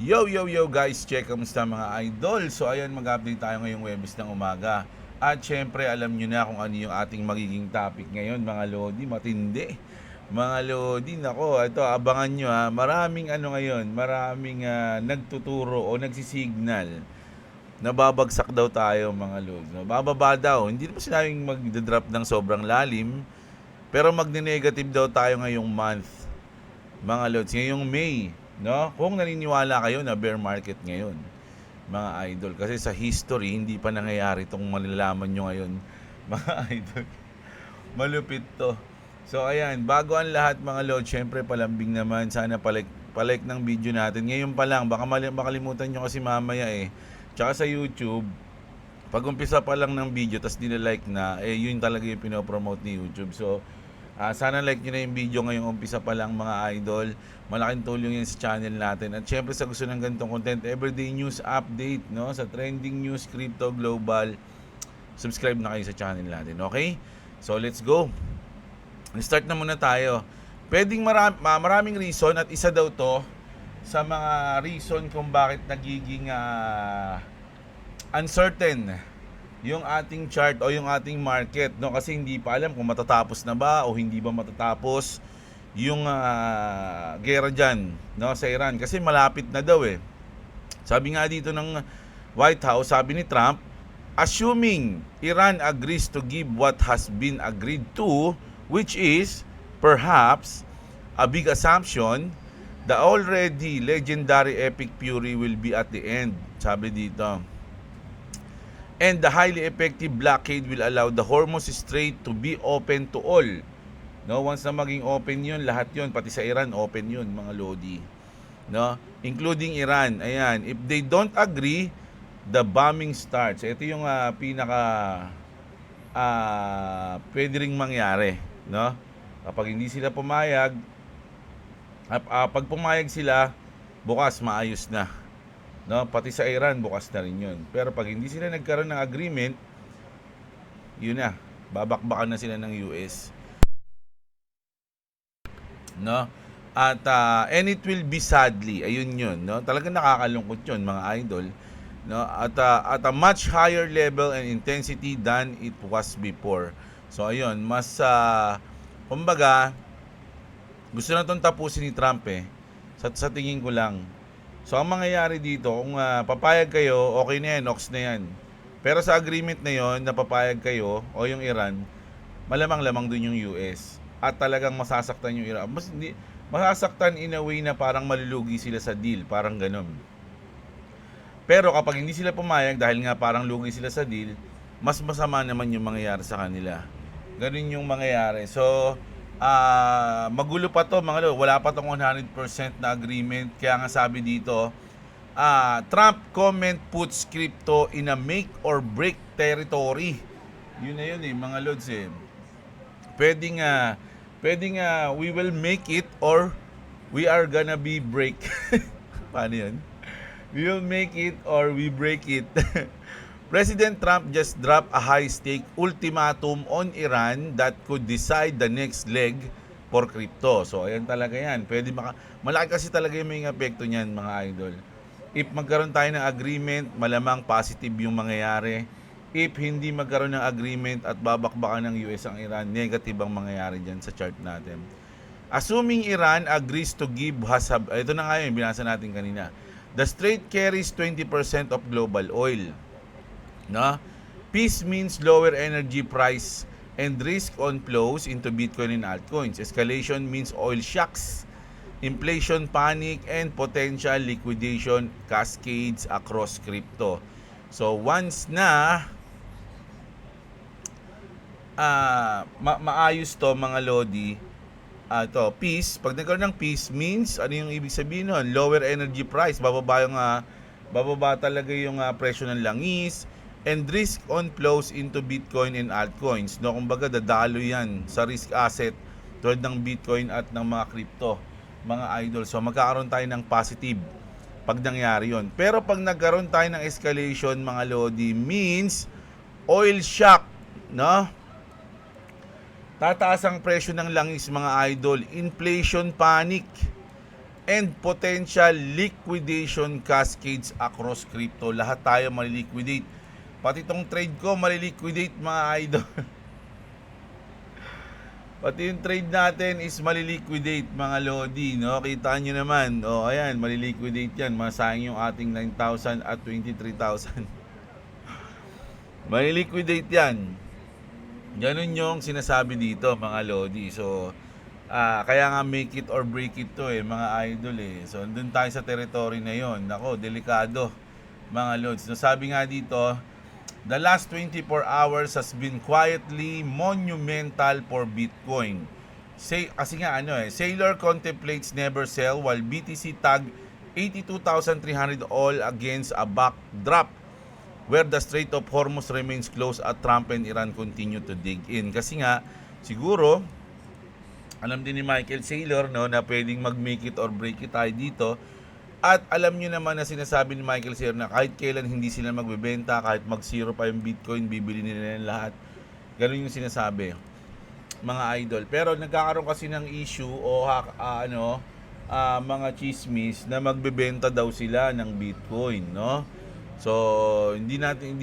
Yo guys, check kamusta mga idol. So ayan, mag-update tayo ngayong Webes ng umaga. At syempre alam nyo na kung ano yung ating magiging topic ngayon mga Lodi, matindi. Mga Lodi, nako, ito abangan nyo ha. Maraming ano ngayon, maraming nagtuturo o nagsisignal. Nababagsak daw tayo mga Lodi. No? Bababa daw, hindi naman sinabing mag-drop ng sobrang lalim. Pero magne-negative daw tayo ngayong month. Mga Lods, ngayong May, no? Kung naniniwala kayo na bear market ngayon, mga idol, kasi sa history hindi pa nangyayari itong malalaman nyo ngayon, mga idol. Malupit to. So ayan, bago ang lahat mga Lods, syempre palambing naman, sana palike ng video natin. Ngayon pa lang, baka makalimutan nyo kasi mamaya eh. Tsaka sa YouTube, pag umpisa pa lang ng video, tas nila-like na, yun talaga yung pinopromote ni YouTube. So, sana like nyo na yung video ngayong umpisa pa lang mga idol. Malaking tulong yan sa channel natin. At syempre sa gusto ng ganitong content, everyday news update, no? Sa trending news, crypto, global, subscribe na kayo sa channel natin, okay? So let's go. Start na muna tayo. Pwedeng maraming reason at isa daw to sa mga reason kung bakit nagiging uncertain yung ating chart o yung ating market, no? Kasi hindi pa alam kung matatapos na ba o hindi ba matatapos yung gera dyan, no, sa Iran, kasi malapit na daw eh. Sabi nga dito ng White House, sabi ni Trump, assuming Iran agrees to give what has been agreed to, which is perhaps a big assumption, the already legendary epic fury will be at the end, sabi dito. And the highly effective blockade will allow the Hormuz Strait to be open to all. No, once na maging open 'yun, lahat 'yun, pati sa Iran open 'yun, mga Lodi. No, including Iran. Ayan, if they don't agree, the bombing starts. Ito yung pinaka pwede ring mangyari, no? Kapag hindi sila pumayag, pag pumayag sila, bukas maayos na. No, pati sa Iran bukas na rin 'yun. Pero pag hindi sila nagkaroon ng agreement, 'yun na, babakbakan na sila ng US. No? At and it will be sadly, ayun 'yun, no? Talagang nakakalungkot 'yun, mga idol, no? At a much higher level and intensity than it was before. So ayun, mas kumbaga gusto na 'tong tapusin ni Trump eh. Sa tingin ko lang. So ang mangyayari dito, kung papayag kayo, okay na yan, ox na yan. Pero sa agreement na yon, na papayag kayo o yung Iran, malamang-lamang dun yung US. At talagang masasaktan yung Iran. Masasaktan in a way na parang malulugi sila sa deal, parang ganun. Pero kapag hindi sila pumayag, dahil nga parang lugi sila sa deal, mas masama naman yung mangyayari sa kanila. Ganun yung mangyayari. So, magulo pa to mga lo, wala pa tong 100% na agreement. Kaya nga sabi dito, Trump comment puts crypto in a make or break territory. Yun na yun eh, mga lods eh. Pwedeng we will make it or we are gonna be break. Paano yun? We will make it or we break it. President Trump just dropped a high-stake ultimatum on Iran that could decide the next leg for crypto. So, ayan talaga yan. Malaki kasi talaga yung may epekto niyan, mga idol. If magkaroon tayo ng agreement, malamang positive yung mangyayari. If hindi magkaroon ng agreement at babakbakan ng US ang Iran, negative ang mangyayari dyan sa chart natin. Assuming Iran agrees to give ito na nga yun, binasa natin kanina. The strait carries 20% of global oil. No? Peace means lower energy price and risk on flows into Bitcoin and altcoins. Escalation means oil shocks, inflation panic, and potential liquidation cascades across crypto. So once na maayos to mga Lodi, peace, pag nagkaroon ng peace means, ano yung ibig sabihin nun? Lower energy price, bababa talaga yung presyo ng langis, and risk on flows into Bitcoin and altcoins. No, kumbaga dadalo yan sa risk asset tulad ng Bitcoin at ng mga crypto, mga idol. So magkakaroon tayo ng positive pag nangyari yon. Pero pag nagkaroon tayo ng escalation, mga Lodi, means oil shock, no? Tataas ang presyo ng langis, mga idol. Inflation panic. and potential liquidation cascades across crypto. Lahat tayo maliliquidate. Pati itong trade ko maliliquidate, mga idol. Pati yung trade natin is maliliquidate, mga lodi, no? Kita nyo naman, ayan, maliliquidate yan. Masayang yung ating 9,000 at 23,000. Maliliquidate yan. Ganun yung sinasabi dito, mga lodi. So, kaya nga make it or break it to mga idol So, andun tayo sa territory na yon. Nako, delikado, mga lods. So, sabi nga dito, the last 24 hours has been quietly monumental for Bitcoin. Kasi nga Sailor contemplates never sell while BTC tag 82,300 all against a backdrop where the Strait of Hormuz remains closed at Trump and Iran continue to dig in. Kasi nga, siguro, alam din ni Michael Saylor, no, na pwedeng mag-make it or break it tayo dito. At alam nyo naman na sinasabi ni Michael Saylor na kahit kailan hindi sila magbebenta, kahit mag-zero pa yung Bitcoin, bibili nila yan lahat. Ganun yung sinasabi, mga idol. Pero nagkakaroon kasi ng issue o mga chismis na magbebenta daw sila ng Bitcoin, no? So, hindi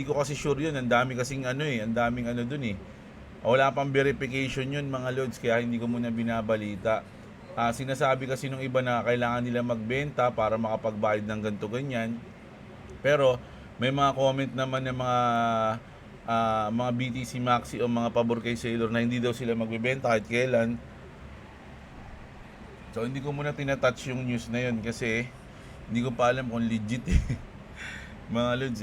ko kasi sure yun. Ang dami kasing ang daming dun Wala pang verification yun, mga lods, kaya hindi ko muna binabalita. Sinasabi kasi nung iba na kailangan nila magbenta para makapagbayad ng ganito ganyan. Pero may mga comment naman ng mga BTC Maxi o mga pabor kay Sailor na hindi daw sila magbebenta kahit kailan. So hindi ko muna tinatouch yung news na yun kasi hindi ko pa alam kung legit mga lods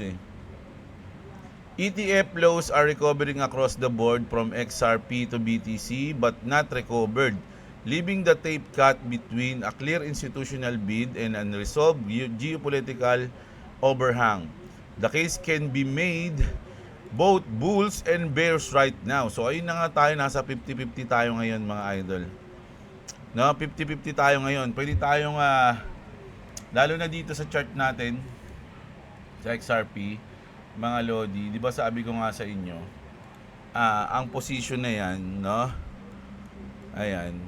ETF flows are recovering across the board from XRP to BTC but not recovered, leaving the tape cut between a clear institutional bid and unresolved geopolitical overhang. The case can be made both bulls and bears right now. So ayun na nga tayo, nasa 50-50 tayo ngayon, mga idol. No, 50-50 tayo ngayon. Pwede tayong lalo na dito sa chart natin sa XRP, mga lodi, di ba sabi ko nga sa inyo, ang position na yan, no? Ayan.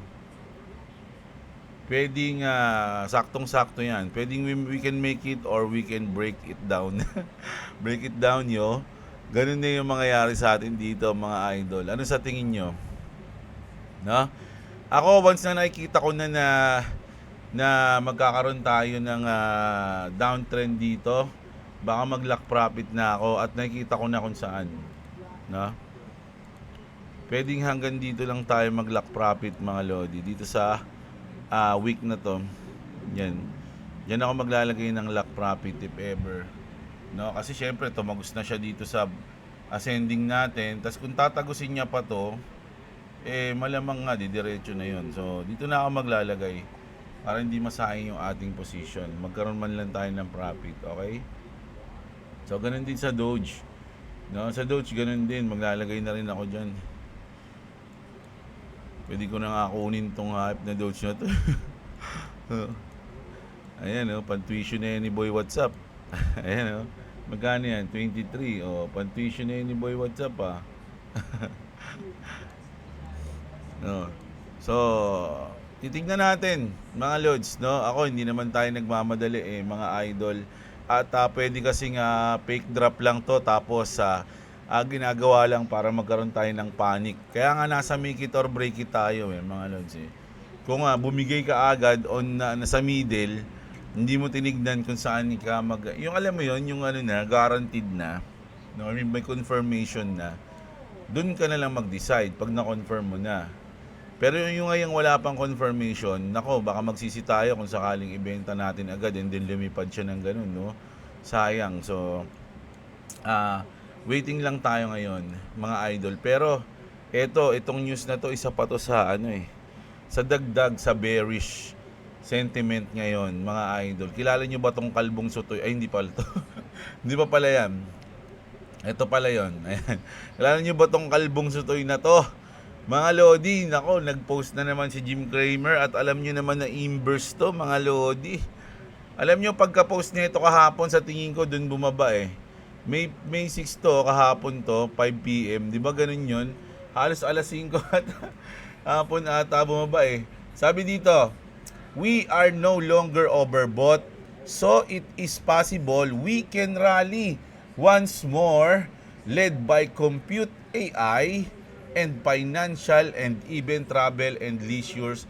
Pwedeng saktong-sakto yan. Pwedeng we can make it or we can break it down. Break it down, yo. Ganun na yung mangyayari sa atin dito, mga idol. Ano sa tingin nyo? No? Ako, once na nakikita ko na magkakaroon tayo ng downtrend dito, baka mag-lock profit na ako at nakikita ko na kung saan, no? Pwedeng hanggang dito lang tayo mag-lock profit, mga lodi, dito sa week na to. Yan ako maglalagay ng lock profit if ever, no? Kasi syempre tumagos na siya dito sa ascending natin, tas kung tatagusin niya pa to, malamang nga didiretso na yun. So dito na ako maglalagay para hindi masayang yung ating position, magkaroon man lang tayo ng profit, okay? So, ganun din sa Doge. No, sa Doge, ganun din. Maglalagay na rin ako dyan. Pwede ko na nga kunin tong hype na Doge na to. Ayan, pan-tuition na yan ni Boy WhatsApp. Ayan, magkano yan? 23. Pan-tuition na yan ni Boy WhatsApp, No. So, titignan natin, mga lods, no? Ako, hindi naman tayo nagmamadali, mga idol. At pwede kasing fake drop lang to, tapos ginagawa lang para magkaroon tayo ng panic. Kaya nga nasa make it or break it tayo, mga lods. Kung bumigay ka agad nasa middle, hindi mo tinignan kung saan ka yung alam mo yon, yung guaranteed na, no? May confirmation na, dun ka na lang mag-decide pag na-confirm mo na. Pero yung ngayong wala pang confirmation, nako, baka magsisi tayo kung sakaling ibenta natin agad and then lumipad siya ng ganun, no? Sayang. So, waiting lang tayo ngayon, mga idol. Pero, itong news na to, isa pa to sa sa dagdag sa bearish sentiment ngayon, mga idol. Kilala nyo ba tong kalbong sutoy? Ay, hindi pala to. Hindi pa pala yan. Ito pala yon. Ayan. Kilala nyo ba tong kalbong sutoy na to? Mga lodi, nako, nag-post na naman si Jim Cramer at alam nyo naman na inverse to, mga lodi. Alam nyo, pagka-post nito kahapon, sa tingin ko dun bumaba May 6 to, kahapon to, 5 PM. Di ba ganun yun? Halos alas 5 at hapon ata bumaba Sabi dito, We are no longer overbought, so it is possible we can rally once more, led by compute, AI, and financial and even travel and leisures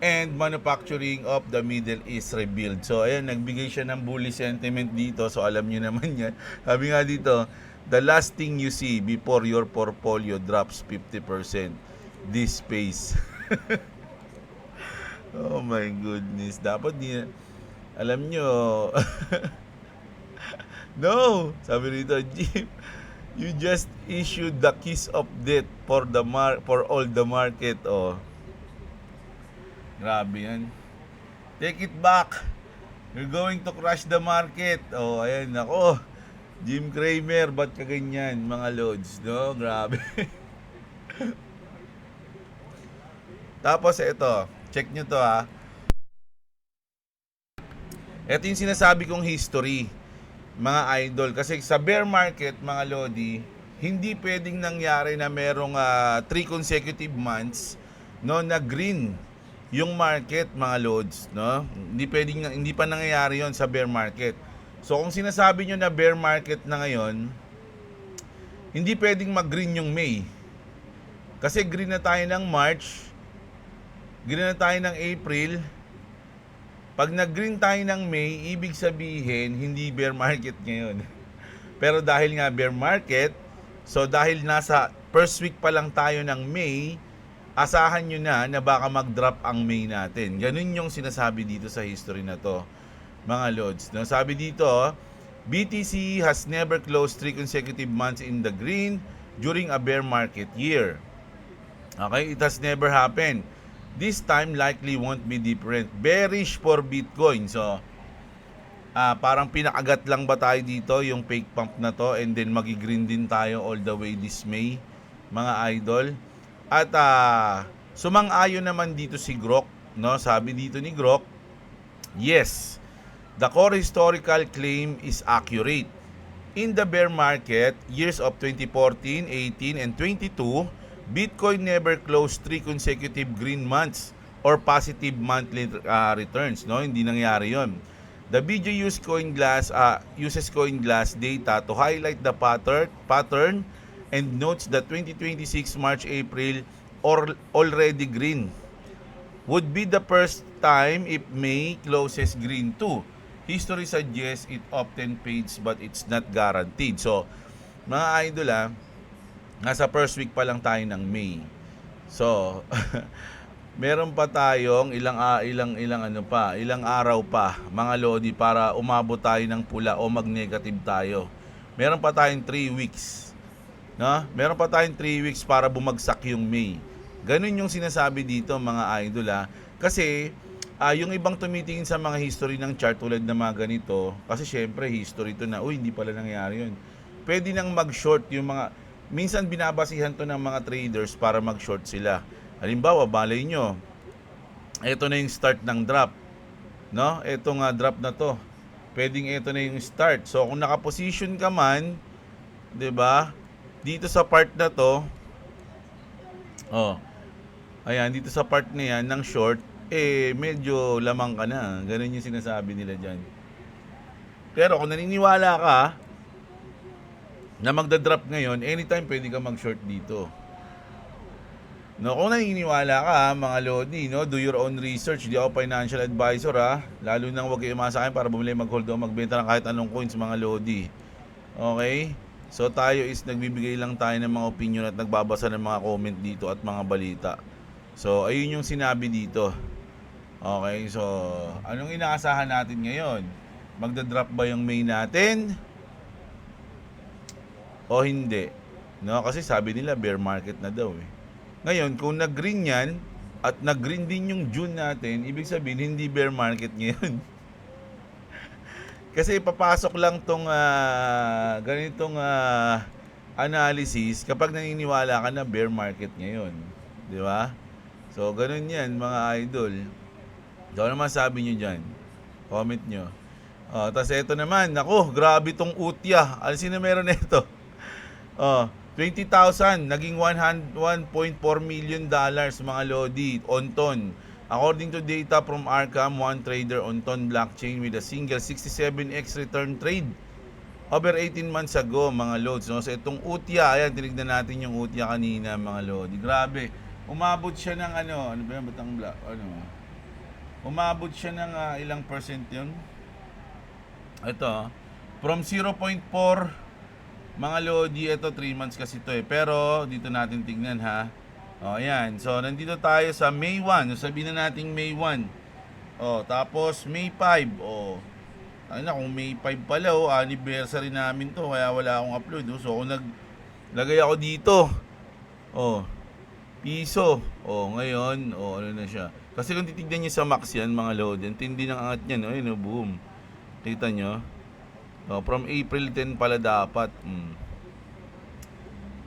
and manufacturing of the Middle East rebuild. So ayan, nagbigay siya ng bullish sentiment dito. So alam niyo naman yan. Sabi nga dito, the last thing you see before your portfolio drops 50%, this space. Oh my goodness. Dapat di, alam nyo. No! Sabi rito, Jim, you just issued the kiss of death for all the market. Oh. Grabe yan. Take it back. You're going to crush the market. Oh, ayan, ako. Jim Cramer, ba't ka ganyan, mga loads? No? Grabe. Tapos ito, check nyo to ha. Ito yung sinasabi kong history, mga idol. Kasi sa bear market, mga lodi, hindi pwedeng nangyari na merong 3 consecutive months, no, na green yung market, mga lods, no? Hindi pa nangyayari yon sa bear market. So kung sinasabi nyo na bear market na ngayon, hindi pwedeng mag-green yung May. Kasi green na tayo ng March, green na tayo ng April. Pag nag-green tayo ng May, ibig sabihin, hindi bear market ngayon. Pero dahil nga bear market, so dahil nasa first week pa lang tayo ng May, asahan nyo na baka mag-drop ang May natin. Ganun yung sinasabi dito sa history na to, mga lods. No, sabi dito, BTC has never closed 3 consecutive months in the green during a bear market year. Okay, it has never happened. This time likely won't be different. Bearish for Bitcoin. So, parang pinakagat lang ba tayo dito yung fake pump na to, and then magi-green din tayo all the way this May, mga idol. At sumang-ayon naman dito si Grok, no? Sabi dito ni Grok, yes, the core historical claim is accurate. In the bear market, years of 2014, 18, and 22, Bitcoin never closed 3 consecutive green months or positive monthly returns, no? Hindi nangyari 'yon. The video uses CoinGlass data to highlight the pattern and notes that 2026 March April already green. Would be the first time if May closes green too. History suggests it often fades but it's not guaranteed. So, mga idol nasa first week pa lang tayo ng May. So, meron pa tayong ilang araw pa, mga lodi, para umabot tayo ng pula o mag-negative tayo. Meron pa tayong 3 weeks. No? Meron pa tayong 3 weeks para bumagsak yung May. Ganun yung sinasabi dito, mga idol Kasi yung ibang tumitingin sa mga history ng chart tulad na mga ganito, kasi syempre history to na, hindi pala nangyari yun. Pwede nang mag-short yung mga, minsan binabasihan to ng mga traders para mag-short sila. Halimbawa, balay nyo, ito na yung start ng drop, no? Ito nga drop na to. Pwedeng ito na yung start. So kung naka-position ka man, 'di ba? Dito sa part na to, ayan, dito sa part na yan ng short, medyo lamang ka na. Ganun yung sinasabi nila diyan. Pero kung naniniwala ka na magda-drop ngayon, anytime pwede ka mag-short dito. No, kung naniniwala ka, mga lodi, no, do your own research. Di ako financial advisor, Lalo nang huwag kayo umasa akin para bumili, mag-hold o magbenta ng kahit anong coins, mga lodi. Okay? So tayo is nagbibigay lang tayo ng mga opinion at nagbabasa ng mga comment dito at mga balita. So ayun yung sinabi dito. Okay, so anong inaasahan natin ngayon? Magda-drop ba yung May natin? O hindi? No, kasi sabi nila bear market na daw Ngayon, kung nag-green yan at nag-green din yung June natin, ibig sabihin hindi bear market ngayon. Kasi papasok lang tong ganitong analysis kapag naniniwala ka na bear market ngayon, di ba? So ganun yan, mga idol. So ano naman sabi nyo dyan? Comment nyo. Tapos ito naman, naku, grabe tong utya. Sino meron nito? 20,000 naging $1.4 million, mga lodi, onton. According to data from Arkham, one trader on Ton blockchain with a single 67x return trade over 18 months ago, mga loads. No? So itong UTIA, ayan, tinignan natin yung UTIA kanina, mga lodi. Grabe, umabot siya ng ano ba yan, batang umabot siya ng ilang percent yun? Ito, from 0.4, mga lodi, ito 3 months kasi ito eh. Pero dito natin tignan ha. O, ayan. So, nandito tayo sa May 1. So, sabihin na natin May 1. O, tapos May 5. O, ano, kung May 5 pala, anniversary namin to. Kaya wala akong upload. So, kung naglagay ako dito. O, piso. O, ngayon, ano na siya. Kasi kung titignan nyo sa max yan, mga lodi, ang tindi ng angat niyan. O, yun, boom. Kita nyo? O, from April 10 pala dapat.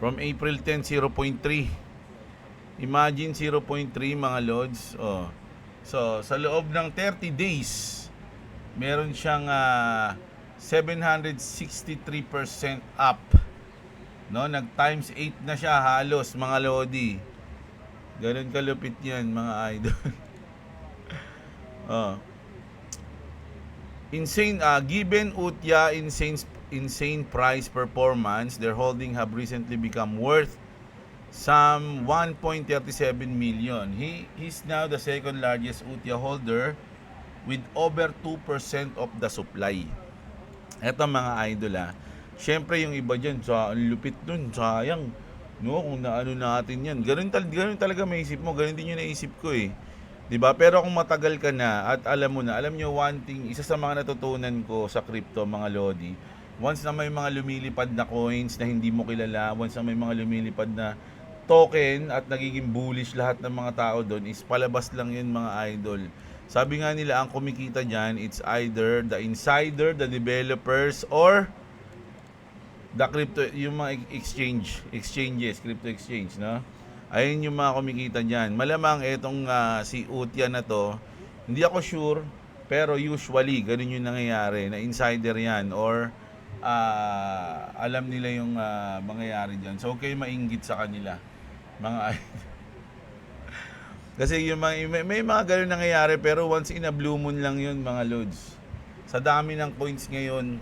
From April 10, 0.3. Imagine 0.3, mga lods. Oh. So, sa loob ng 30 days, meron siyang 763% up. No, nag times 8 na siya halos, mga lodi. Ganun kalupit 'yan, mga idol. Oh. Insane given UTIA insane price performance, their holding have recently become worth some 1.37 million. He's now the second largest UTIA holder with over 2% of the supply. Eto, mga idol syempre yung iba dyan, sa lupit nun, sayang. No, kung naano natin yan. Ganun talaga may isip mo. Ganun din yung naisip ko eh. 'Di ba? Pero kung matagal ka na at alam mo na, alam nyo one thing, isa sa mga natutunan ko sa crypto, mga lodi, once na may mga lumilipad na coins na hindi mo kilala, once na may mga lumilipad na token at nagiging bullish lahat ng mga tao doon, is palabas lang yun, mga idol. Sabi nga nila, ang kumikita dyan, it's either the insider, the developers, or the crypto, yung mga exchanges, crypto exchange, no? Ayun yung mga kumikita dyan. Malamang itong si UTIA na to, hindi ako sure, pero usually ganun yung nangyayari, na insider yan, or alam nila yung mangyayari dyan. So, okay, mainggit sa kanila, mga kasi yung may mga ganun nangyayari, pero once in a blue moon lang yun, mga lods. Sa dami ng coins ngayon,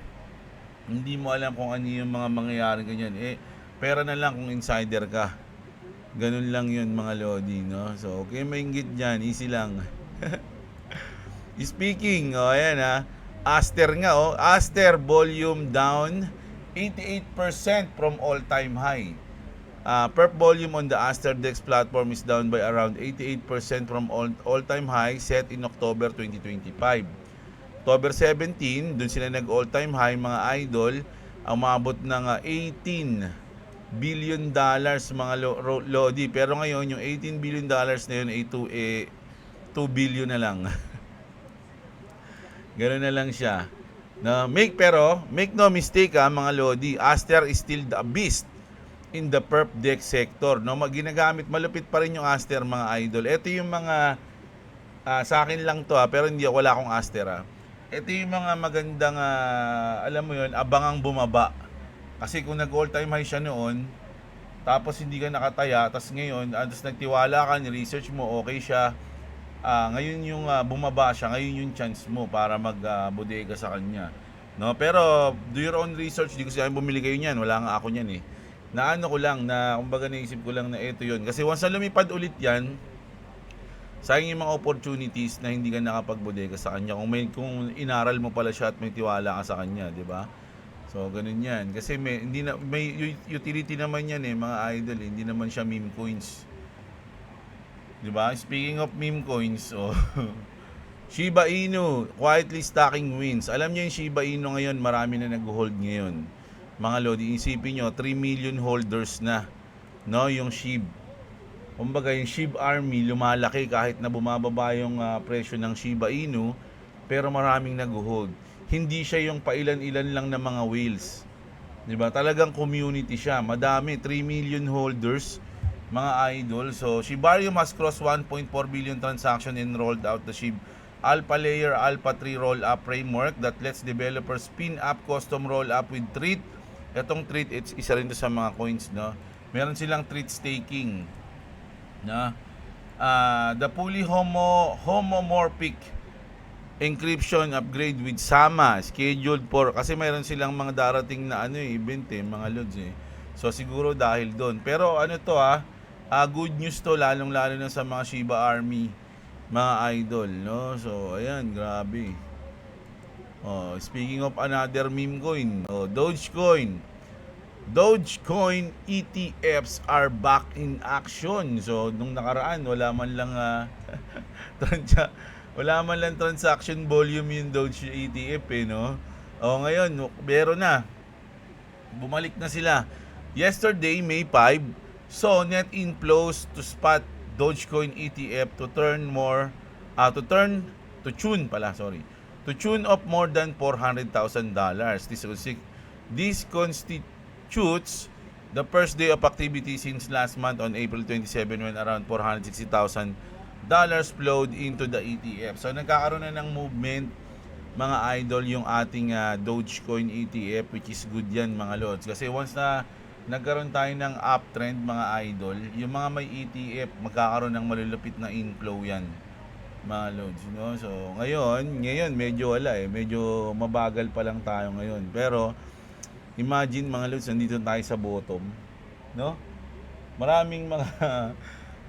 hindi mo alam kung ano yung mga mangyayari ganyan. Pera na lang kung insider ka. Ganun lang yun, mga lodi, no? So, okay, mainggit dyan. Easy lang. Speaking, ayan Aster nga, Aster volume down 88% from all-time high. Perp volume on the Aster DEX platform is down by around 88% from all-time high set in October 2025. October 17, dun sila nag-all-time high, mga idol, umabot ng $18 billion, mga lodi. Pero ngayon, yung $18 billion na yun ay 2 billion na lang. Ganoon na lang siya. Make no mistake mga lodi, Aster is still the beast in the perp DEX sector. No, ginagamit, malupit pa rin yung Aster, mga idol. Ito yung mga sa akin lang to pero wala akong Aster Ito yung mga magandang alam mo yun, abangang bumaba. Kasi kung nag all time high siya noon, tapos hindi ka nakataya, tapos ngayon, tapos nagtiwala ka, ni-research mo, okay siya, ngayon yung bumaba siya, ngayon yung chance mo para mag-bodega sa kanya. No? Pero do your own research, di ko siya bumili kayo niyan, wala nga ako niyan Naano ko lang, kumbaga naisip ko lang na ito yun. Kasi once na lumipad ulit yan, sayang yung mga opportunities na hindi ka nakapagbodega sa kanya kung inaral mo pala siya at may tiwala ka sa kanya, di ba? So ganun yan, kasi may utility naman yan mga idol, hindi naman siya meme coins, di ba? Speaking of meme coins, Shiba Inu quietly stacking wins. Alam niyo yung Shiba Inu ngayon, marami na nag-hold ngayon, mga lodi. Isipin nyo, 3 million holders na, no, yung SHIB. Kumbaga yung SHIB army lumalaki kahit na bumababa yung presyo ng Shiba Inu, pero maraming nag-hold. Hindi siya yung pailan-ilan lang na mga whales. 'Di ba? Talagang community siya. Madami, 3 million holders, mga idol. So, Shibarium has crossed 1.4 billion transaction and rolled out the SHIB Alpha Layer Alpha 3 roll-up framework that lets developers spin up custom roll-up with Treat. Etong Treat, isa rin to sa mga coins, no? Meron silang Treat staking, na The fully homomorphic encryption upgrade with Sama scheduled for, kasi mayroon silang mga darating na event mga lods So siguro dahil doon. Pero good news to, lalong-lalo na sa mga Shiba Army, mga idol, no? So ayan, grabe. Speaking of another meme coin, Dogecoin ETFs are back in action. So nung nakaraan wala man lang transaction volume yung Doge ETF no. Ngayon meron na. Bumalik na sila. Yesterday, May 5, so net inflows to spot Dogecoin ETF to tune of more than $400,000. This constitutes the first day of activity since last month on April 27 when around $460,000 flowed into the ETF. So nagkakaroon na ng movement, mga idol, yung ating Dogecoin ETF, which is good yan mga lods. Kasi once na nagkaroon tayo ng uptrend mga idol, yung mga may ETF, magkakaroon ng malulupit na inflow yan mga lods, no? So ngayon medyo medyo mabagal pa lang tayo ngayon. Pero imagine mga lods, nandito tayo sa bottom, no? Maraming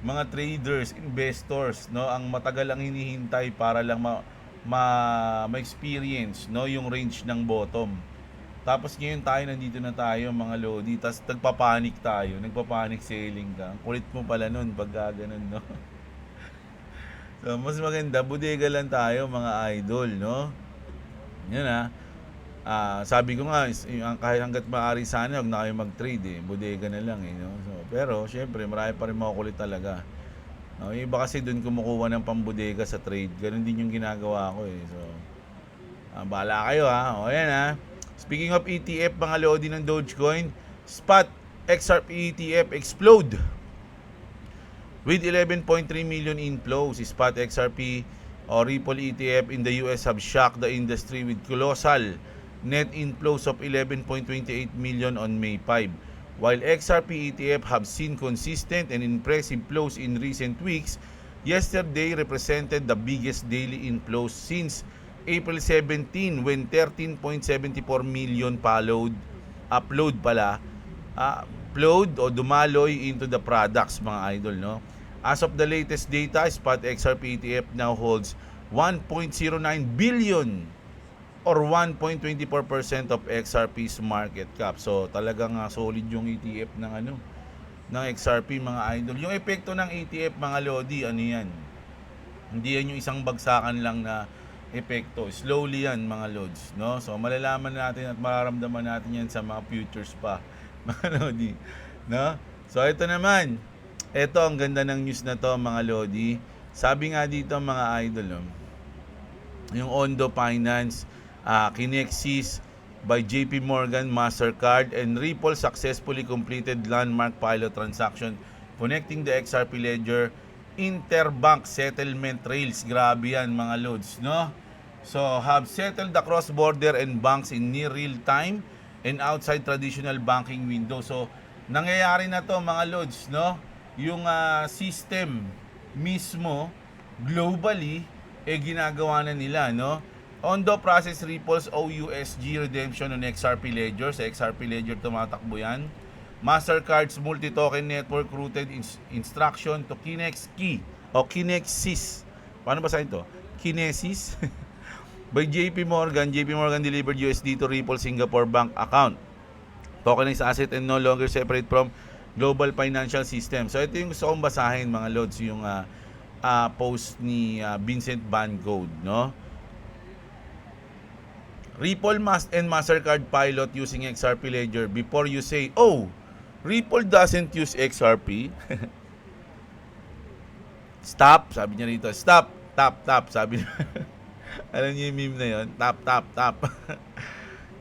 mga traders, investors, no, ang matagal ang hinihintay para lang ma-experience, no, yung range ng bottom. Tapos ngayon nandito na tayo mga lodi, tapos nagpapanik selling ka. Ang kulit mo pala nun pag ganun, no? So mas maganda, bodega lang tayo mga idol, no? Yan sabi ko nga, kahit hanggat maaari sana, huwag na kayo mag-trade bodega na lang no? So, pero syempre marami pa rin makukulit talaga. Yung iba kasi doon kumukuha ng pambodega sa trade, ganun din yung ginagawa ko So bahala kayo ayan Speaking of ETF mga lodi ng Dogecoin, spot XRP ETF explode with 11.3 million inflows. Spot XRP or Ripple ETF in the US have shocked the industry with colossal net inflows of 11.28 million on May 5. While XRP ETF have seen consistent and impressive flows in recent weeks, yesterday represented the biggest daily inflows since April 17 when 13.74 million flowed o dumaloy into the products mga idol, no? As of the latest data, spot XRP ETF now holds 1.09 billion or 1.24% of XRP's market cap. So talagang solid yung ETF ng XRP mga idol. Yung epekto ng ETF mga lodi, yan? Hindi yan yung isang bagsakan lang na epekto. Slowly yan mga lods, no? So malalaman natin at mararamdaman natin yan sa mga futures pa mga lodi, no? So ito naman, ang ganda ng news na to mga lodi. Sabi nga dito mga idol, yung Ondo Finance, Kinexis by JP Morgan, Mastercard, and Ripple successfully completed landmark pilot transaction connecting the XRP ledger interbank settlement rails. Grabe yan mga lods, no? So have settled the cross-border and banks in near real time and outside traditional banking window. So nangyayari na to mga lods, no? Yung system mismo globally ginagawa na nila, no? Ondo process Ripple's OUSG redemption on XRP ledger. Sa XRP ledger tumatakbo yan. Mastercard's multi-token network routed instruction to Kinexis. Paano ba sa ito? Kinesis? By JP Morgan delivered USD to Ripple Singapore bank account. Tokenized asset and no longer separate from global financial system. So ito yung gusto kong basahin mga lods, yung post ni Vincent Van Gogh, no? Ripple and Mastercard pilot using XRP ledger. Before you say, oh, Ripple doesn't use XRP. Stop, sabi niya rito. Stop, tap, sabi niya. Alam niyo yung meme na yun? Tap.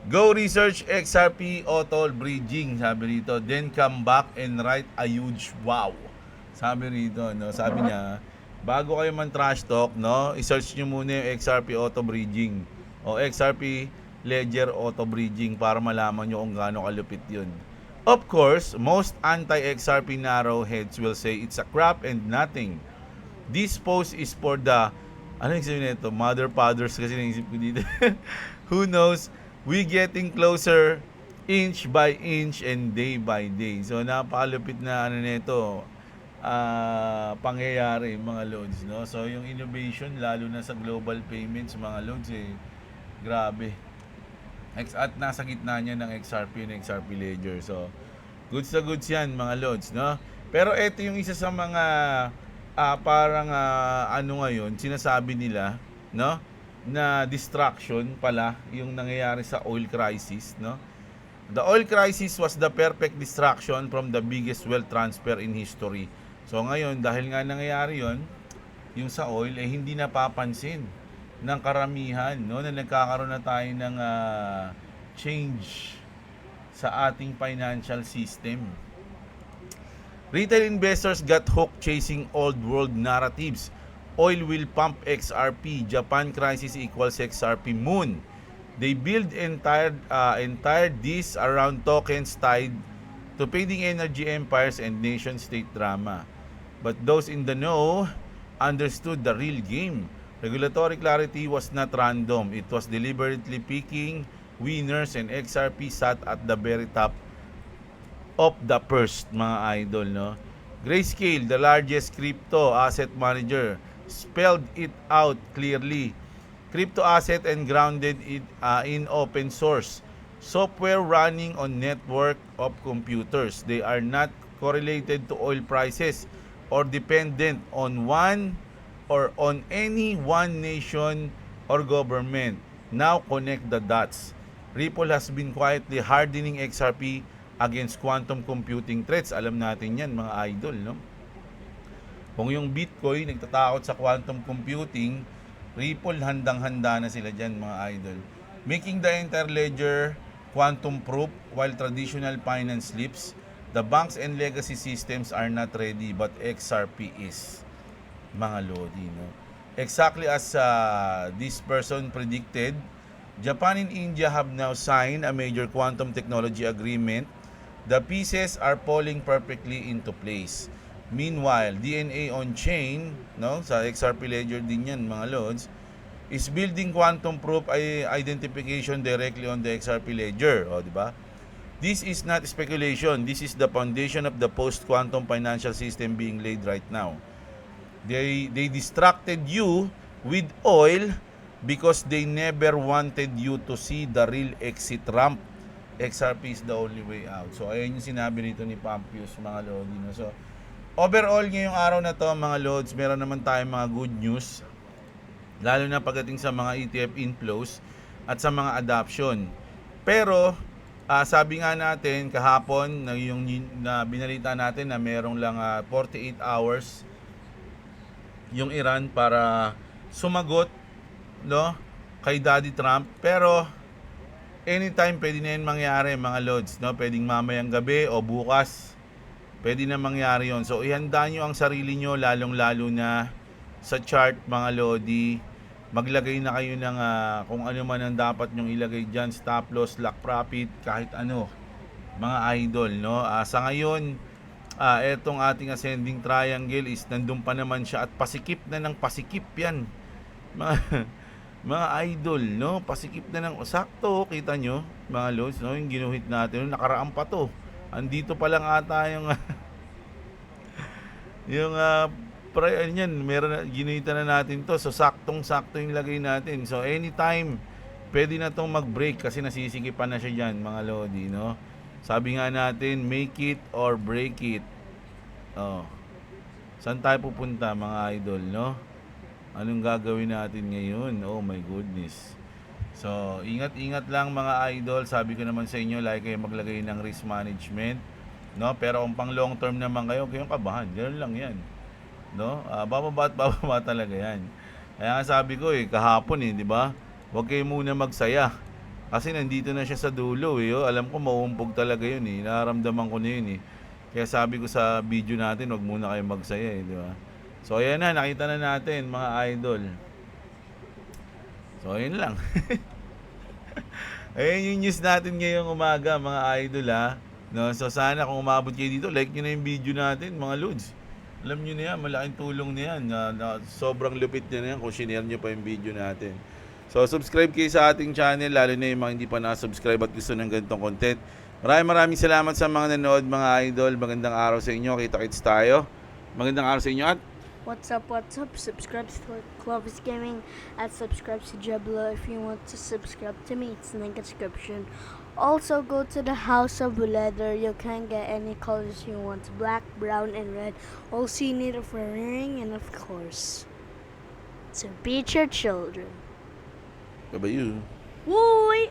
Go research XRP auto bridging, sabi rito. Then come back and write a huge wow. Sabi rito, no? Sabi niya, bago kayo man trash talk, no? I-search niyo muna yung XRP auto bridging o XRP ledger auto bridging para malaman niyo kung gaano kalupit yun. Of course, most anti-XRP narrowheads will say it's a crap and nothing This post is for the, ano yung sabihin nito? Mother, fathers kasi naisip ko dito. Who knows? We getting closer inch by inch and day by day. So, napakalupit na ano nito, pangyayari mga loads, no? So, yung innovation, lalo na sa global payments, mga loads, grabe. At nasa gitna niya ng XRP and XRP Ledger. So, goods na goods yan, mga loads, no? Pero ito yung isa sa mga parang ano ngayon, sinasabi nila, no? Na distraction pala yung nangyayari sa oil crisis, no? The oil crisis was the perfect distraction from the biggest wealth transfer in history. So ngayon, dahil nga nangyayari yon, yung sa oil, hindi napapansin ng karamihan, no? Na nagkakaroon na tayo ng change sa ating financial system. Retail investors got hooked chasing old world narratives. Oil will pump XRP. Japan crisis equals XRP moon. They build entire this around tokens tied to fading energy empires and nation-state drama. But those in the know understood the real game. Regulatory clarity was not random. It was deliberately picking winners, and XRP sat at the very top of the first, mga idol, no? Grayscale, the largest crypto asset manager, spelled it out clearly. Crypto asset and grounded it in open source software running on network of computers. They are not correlated to oil prices or dependent on one or on any one nation or government. Now connect the dots. Ripple has been quietly hardening XRP against quantum computing threats. Alam natin yan, mga idol, no? Kung yung Bitcoin nagtatakot sa quantum computing, Ripple handang-handa na sila dyan, mga idol. Making the entire ledger quantum proof while traditional finance slips. The banks and legacy systems are not ready, but XRP is, mga lodi, no? Exactly as this person predicted, Japan and India have now signed a major quantum technology agreement. The pieces are falling perfectly into place. Meanwhile, DNA on chain, no, sa XRP Ledger din yan, mga lods, is building quantum proof identification directly on the XRP Ledger, di ba? This is not speculation. This is the foundation of the post-quantum financial system being laid right now. They distracted you with oil because they never wanted you to see the real exit ramp. XRP is the only way out. So, ayun yung sinabi nito ni Pampius, mga lodi. No? So, overall, ngayong araw na to, mga lods, meron naman tayong mga good news. Lalo na pagdating sa mga ETF inflows at sa mga adoption. Pero, sabi nga natin kahapon, na binalita natin na merong lang 48 hours yung Iran para sumagot, no, kay Daddy Trump. Pero anytime pwede na yan mangyari, mga lods, no? Pwedeng mamayang gabi o bukas, pwede na mangyari yon. So ihanda nyo ang sarili nyo, lalong-lalo na sa chart, mga lodi. Maglagay na kayo ng kung ano man ang dapat nyong ilagay dyan, stop loss, lock profit, kahit ano, mga idol, no? Sa ngayon, etong ating ascending triangle is nandun pa naman siya at pasikip na ng pasikip yan, mga idol, no? Pasikip na ng sakto, kita nyo, mga lods, no? Yung ginuhit natin, nakaraan pa to, andito pa lang ata yung yung yan, meron, ginuhitan na natin to, so saktong-sakto yung lagay natin. So anytime pwede na tong mag-break kasi nasisikipan na siya dyan, mga lodi, no? Sabi nga natin, make it or break it. Saan tayo pupunta, mga idol, no? Anong gagawin natin ngayon? Oh my goodness. So, ingat-ingat lang, mga idol. Sabi ko naman sa inyo, like kayo maglagay ng risk management, no? Pero kung pang long term naman kayo, kayong kabahan. Ganoon lang yan, no? Bababa at bababa talaga yan. Kaya nga sabi ko kahapon di ba? Huwag kayo muna magsaya. Kasi nandito na siya sa dulo Alam ko mauumpog talaga yun Nararamdaman ko na yun Kaya sabi ko sa video natin, huwag muna kayo magsaya di ba? So ayan na, nakita na natin, mga idol. So ayun lang. Ayan yung news natin ngayong umaga, mga idol no? So sana kung umabot kayo dito, like nyo na yung video natin, mga lods. Alam nyo na yan, malaking tulong na yan. Sobrang lupit niya na yan kung sinare nyo pa yung video natin. So, subscribe kayo sa ating channel, lalo na yung mga hindi pa na-subscribe at gusto ng ganitong content. Maraming salamat sa mga nanood, mga idol. Magandang araw sa inyo. Kita-kits tayo. Magandang araw sa inyo at What's up? Subscribe to Clovis Gaming and subscribe to Jebla if you want to subscribe to me. It's in the description. Also, go to the House of Leather. You can get any colors you want. Black, brown, and red. Also, you need a ring and of course, to beat your children. Babayu. Woo!